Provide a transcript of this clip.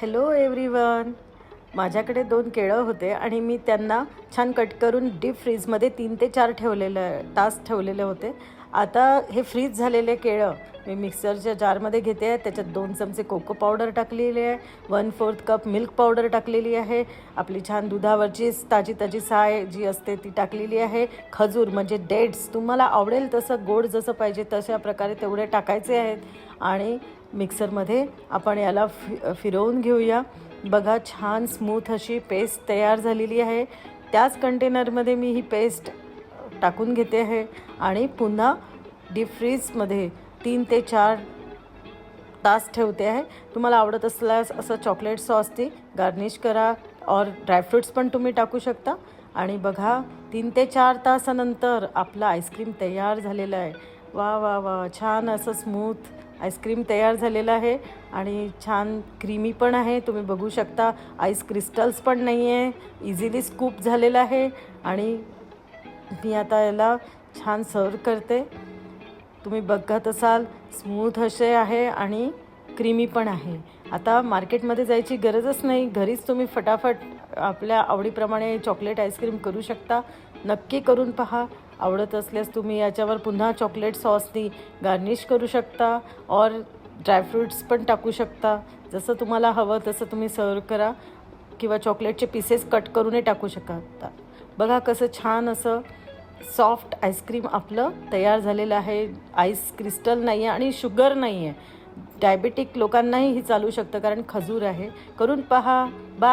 Hello everyone. माझ्याकडे 2 केळं होते आणि मी त्यांना छान कट करून डीप फ्रीजमध्ये 3 ते 4 तास ठेवलेले होते. आता हे फ्रीज झालेले केळं मी मिक्सरच्या जारमध्ये घेते आहे. त्याच्यात 2 चमचे कोको पावडर टाकलेली आहे, 1/4 कप मिल्क पावडर टाकलेली आहे, आपली छान दुधावरची ताजी ताजी साय जी असते ती टाकलेली आहे, खजूर म्हणजे डेट्स तुम्हाला आवडेल तसं गोड जसं पाहिजे तशा प्रकारे तेवढे टाकायचे आहेत आणि मिक्सरमध्ये आपण याला फिरवून घेऊया. बघा छान स्मूथ अशी पेस्ट तयार झालेली आहे. त्याच कंटेनरमध्ये मी ही पेस्ट टाकून घेते आहे आणि पुन्हा डीप फ्रीजमध्ये 3 ते 4 तास ठेवते आहे. तुम्हाला आवडत असल्यास असं चॉकलेट सॉसनी गार्निश करा और ड्रायफ्रूट्स पण तुम्ही टाकू शकता. आणि बघा 3 ते 4 तासानंतर आपलं आईस्क्रीम तयार झालेलं आहे. वा वा वा, छान असं स्मूथ आईस्क्रीम तयार झालेलं आहे आणि छान क्रीमी पण आहे. तुम्ही बघू शकता आईस क्रिस्टल्स पण नाही आहे, इझिली स्कूप झालेलं आहे. आणि मी आता याला छान सर्व करते. तुम्ही बघत असाल स्मूथ असे आहे आणि क्रीमी पण आहे. आता मार्केटमध्ये जायची गरजच नाही, घरीच तुम्ही फटाफट आपल्या आवडीप्रमाणे चॉकलेट आईस्क्रीम करू शकता. नक्की करून पहा. आवडत असल्यास तुम्ही याच्यावर पुन्हा चॉकलेट सॉसनी गार्निश करू शकता और ड्रायफ्रूट्स पण टाकू शकता. जसं तुम्हाला हवं तसं तुम्ही सर्व करा किंवा चॉकलेटचे पीसेस कट करूनही टाकू शकता. बघा कसं छान असं सॉफ्ट आईस्क्रीम आपलं तयार झालेलं आहे. आईस क्रिस्टल नाही आहे आणि शुगर नाही आहे. डायबेटिक लोकांनाही ही चालू शकतं कारण खजूर आहे. करून पहा. बाय.